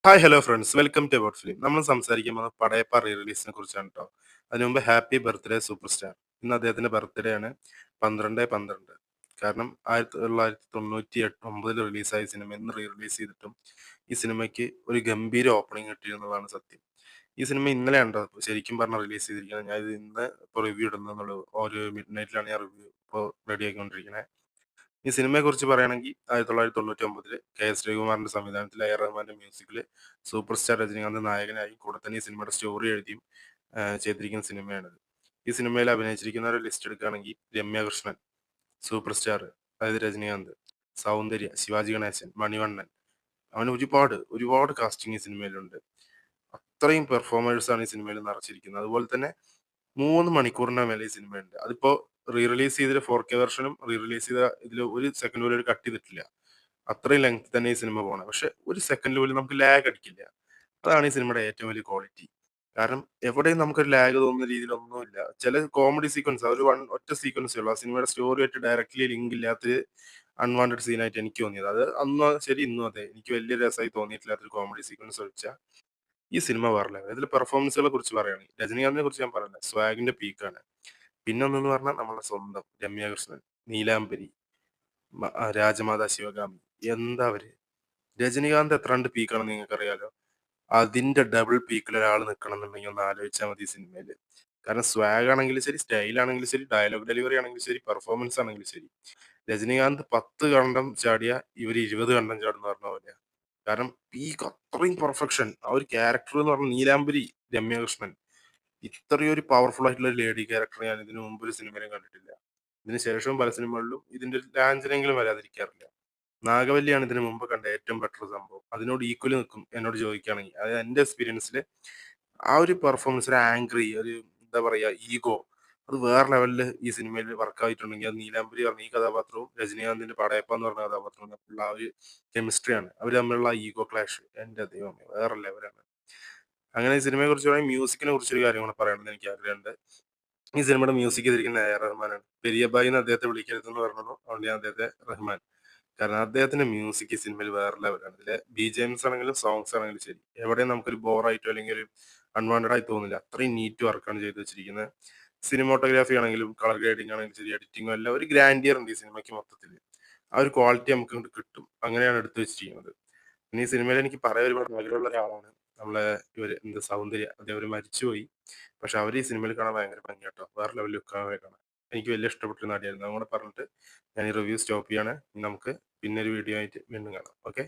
Hi hello friends welcome to about film. നമ്മൾ സംസാരിക്കാൻ പോകുന്നത് പടയപ്പ റീ റിലീസിനെ കുറിച്ചാണ് കേട്ടോ. അതിനു മുമ്പ് ഹാപ്പി ബർത്ത്ഡേ സൂപ്പർ സ്റ്റാർ. ഇന്ന് അദ്ദേഹത്തിന്റെ ബർത്ത്ഡേ ആണ് 12/12. കാരണം 1998 റിലീസായ സിനിമ ഇന്ന് റീ റിലീസ് ചെയ്തിട്ടും ഈ സിനിമയ്ക്ക് ഒരു ഗംഭീര ഓപ്പണിംഗ് കിട്ടി എന്നുള്ളതാണ് സത്യം. ഈ സിനിമ ഇന്നലെയാണ് ട്ടോ ശരിക്കും പറഞ്ഞാൽ റിലീസ് ചെയ്തിരിക്കുന്നത്. ഞാൻ ഇത് ഇന്ന് ഇപ്പോൾ റിവ്യൂ ഇടുന്നെന്നുള്ളൂ. ഒരു മിഡ് നൈറ്റിലാണ് ഞാൻ റിവ്യൂ ഇപ്പോൾ റെഡിയാക്കിക്കൊണ്ടിരിക്കുന്നത്. ഈ സിനിമയെക്കുറിച്ച് പറയുകയാണെങ്കിൽ 1999 കെ.എസ്. രവികുമാറിന്റെ സംവിധാനത്തിൽ എ ആർ റഹ്മാന്റെ മ്യൂസിക്കിൽ സൂപ്പർ സ്റ്റാർ രജനീകാന്ത് നായകനായി കൂടെ തന്നെ ഈ സിനിമയുടെ സ്റ്റോറി എഴുതിയും ചെയ്തിരിക്കുന്ന സിനിമയാണിത്. ഈ സിനിമയിൽ അഭിനയിച്ചിരിക്കുന്നവരെ ലിസ്റ്റ് എടുക്കുകയാണെങ്കിൽ രമ്യ കൃഷ്ണൻ, സൂപ്പർ സ്റ്റാർ അതായത് രജനീകാന്ത്, സൗന്ദര്യ, ശിവാജി ഗണേശൻ, മണിവണ്ണൻ, അങ്ങനെ ഒരുപാട് ഒരുപാട് കാസ്റ്റിംഗ് ഈ സിനിമയിലുണ്ട്. അത്രയും പെർഫോമേഴ്സാണ് ഈ സിനിമയിൽ നിറച്ചിരിക്കുന്നത്. അതുപോലെ തന്നെ 3 മണിക്കൂറിന്റെ മേലെ ഈ സിനിമയുണ്ട്. അതിപ്പോ റീ റിലീസ് ചെയ്തിട്ട് 4K വെർഷനും റീ റിലീസ് ചെയ്ത ഇതില് ഒരു സെക്കൻഡ് പോലും ഒരു കട്ട് ചെയ്തിട്ടില്ല. അത്രയും ലെങ്ത് തന്നെ ഈ സിനിമ പോണെ. പക്ഷെ ഒരു സെക്കൻഡ് പോലും നമുക്ക് ലാഗ് അടിക്കില്ല. അതാണ് ഈ സിനിമയുടെ ഏറ്റവും വലിയ ക്വാളിറ്റി. കാരണം എവിടെയും നമുക്കൊരു ലാഗ് തോന്നുന്ന രീതിയിലൊന്നുമില്ല. ചില കോമഡി സീക്വൻസ് ഒരു ഒറ്റ സീക്വൻസേ ഉള്ളൂ. ആ സിനിമയുടെ സ്റ്റോറിയായിട്ട് ഡയറക്റ്റ്ലി ലിങ്ക് ഇല്ലാത്തൊരു അൺവാണ്ടഡ് സീനായിട്ട് എനിക്ക് തോന്നിയത്. അത് അന്ന് ശരി ഇന്നും അതെ. എനിക്ക് വലിയ രസമായി തോന്നിയിട്ടില്ലാത്തൊരു കോമഡി സീക്വൻസ് ഒഴിച്ചാ ഈ സിനിമ വേറെ ലെവൽ. ഇതില് പെർഫോമൻസുകളെ കുറിച്ച് പറയുകയാണെങ്കിൽ രജനീകാന്തിനെ കുറിച്ച് ഞാൻ പറയണ്ട. സ്വാഗിന്റെ പീക്കാണ്. പിന്നെ ഒന്നെന്ന് പറഞ്ഞാൽ നമ്മുടെ സ്വന്തം രമ്യ കൃഷ്ണൻ, നീലാംബരി, രാജമാതാ ശിവഗാമി. എന്താ അവര്? രജനീകാന്ത് എത്ര കണ്ട് പീക്കാണെന്ന് നിങ്ങൾക്കറിയാലോ. അതിന്റെ ഡബിൾ പീക്കിൽ ഒരാൾ നിൽക്കണം എന്നുണ്ടെങ്കിൽ ഒന്ന് ആലോചിച്ചാൽ മതി ഈ സിനിമയില്. കാരണം സ്വാഗ് ആണെങ്കിലും ശരി, സ്റ്റൈൽ ആണെങ്കിലും ശരി, ഡയലോഗ് ഡെലിവറി ആണെങ്കിലും ശരി, പെർഫോമൻസ് ആണെങ്കിലും ശരി. രജനീകാന്ത് 10 കണ്ടം ചാടിയ ഇവര് 20 കണ്ടം ചാടുന്ന പറഞ്ഞ പോലെയാ. കാരണം പീക്ക് അത്രയും പെർഫെക്ഷൻ. ആ ഒരു ക്യാരക്ടർ എന്ന് പറഞ്ഞ നീലാംബരി, രമ്യ കൃഷ്ണൻ. ഇത്രയും ഒരു പവർഫുൾ ആയിട്ടുള്ള ഒരു ലേഡി ക്യാരക്ടർ ഞാൻ ഇതിനു മുമ്പ് ഒരു സിനിമയിലും കണ്ടിട്ടില്ല. ഇതിന് ശേഷവും പല സിനിമകളിലും ഇതിന്റെ ഒരു ലാഞ്ചനെങ്കിലും വരാതിരിക്കാറില്ല. നാഗവല്ലിയാണ് ഇതിനു മുമ്പ് കണ്ട ഏറ്റവും ബെറ്റർ സംഭവം. അതിനോട് ഈക്വല് നിൽക്കും എന്നോട് ചോദിക്കുകയാണെങ്കിൽ. അതായത് എന്റെ എക്സ്പീരിയൻസില് ആ ഒരു പെർഫോമൻസ്, ഒരു ആംഗ്രി, ഒരു എന്താ പറയാ ഈഗോ, അത് വേറെ ലെവലില് ഈ സിനിമയിൽ വർക്ക് ആയിട്ടുണ്ടെങ്കിൽ അത് നീലാംബരി പറഞ്ഞ ഈ കഥാപാത്രവും രജനീകാന്തിന്റെ പടയപ്പ എന്ന് പറഞ്ഞ കഥാപാത്രവും തമ്മിലുള്ള ആ ഒരു കെമിസ്ട്രിയാണ്. അവർ തമ്മിലുള്ള ഈഗോ ക്ലാഷ് എന്റെ ദൈവമേ വേറെ ലെവലാണ്. അങ്ങനെ ഈ സിനിമയെ കുറിച്ച് പറയുകയാണെങ്കിൽ മ്യൂസിക്കിനെ കുറിച്ചൊരു കാര്യം കൂടെ പറയണമെന്ന് എനിക്ക് ആഗ്രഹമുണ്ട്. ഈ സിനിമയുടെ മ്യൂസിക് ചെയ്തിരിക്കുന്നത് എ ആർ റഹ്മാനാണ്. പെരിയബായി എന്ന് അദ്ദേഹത്തെ വിളിക്കരുതെന്ന് പറഞ്ഞു. അതുകൊണ്ട് ഞാൻ അദ്ദേഹത്തെ റഹ്മാൻ. കാരണം അദ്ദേഹത്തിന്റെ മ്യൂസിക് ഈ സിനിമയിൽ വേറെ ലെവലാണ്. ഇതിലെ ബിജിഎംസ് ആണെങ്കിലും സോങ്സ് ആണെങ്കിലും ശരി. എവിടെയും നമുക്കൊരു ബോറായിട്ടോ അല്ലെങ്കിൽ ഒരു അൺവാണ്ടഡ് ആയി തോന്നില്ല. അത്രയും നീറ്റ് വർക്കാണ് ചെയ്തു വെച്ചിരിക്കുന്നത്. സിനിമോട്ടോഗ്രാഫി ആണെങ്കിലും കളർ ഗ്രേഡിംഗ് ആണെങ്കിലും ശരി, എഡിറ്റിംഗും എല്ലാം ഒരു ഗ്രാൻഡിയർ ഉണ്ട് ഈ സിനിമയ്ക്ക് മൊത്തത്തിൽ. ആ ഒരു ക്വാളിറ്റി നമുക്ക് ഇങ്ങോട്ട് കിട്ടും. അങ്ങനെയാണ് എടുത്തു വെച്ചിരിക്കുന്നത്. പിന്നെ ഈ സിനിമയിൽ എനിക്ക് പറയാൻ ഒരുപാട് ആഗ്രഹമുള്ള ഒരാളാണ്. നമ്മളെ ഇവര് എന്ത് സൗന്ദര്യ. അവര് മരിച്ചുപോയി. പക്ഷെ അവര് ഈ സിനിമയിൽ കാണാൻ ഭയങ്കര ഭംഗിയാട്ടോ. വേറെ ലെവൽ ലുക്കാണ് അവരെ കാണാൻ. എനിക്ക് വലിയ ഇഷ്ടപ്പെട്ട ഒരു നടിയായിരുന്നു. അതും കൂടെ പറഞ്ഞിട്ട് ഞാൻ ഈ റിവ്യൂ സ്റ്റോപ്പ് ചെയ്യാണ്. ഇനി നമുക്ക് പിന്നെ ഒരു വീഡിയോ ആയിട്ട് വീണ്ടും കാണാം. ഓക്കെ.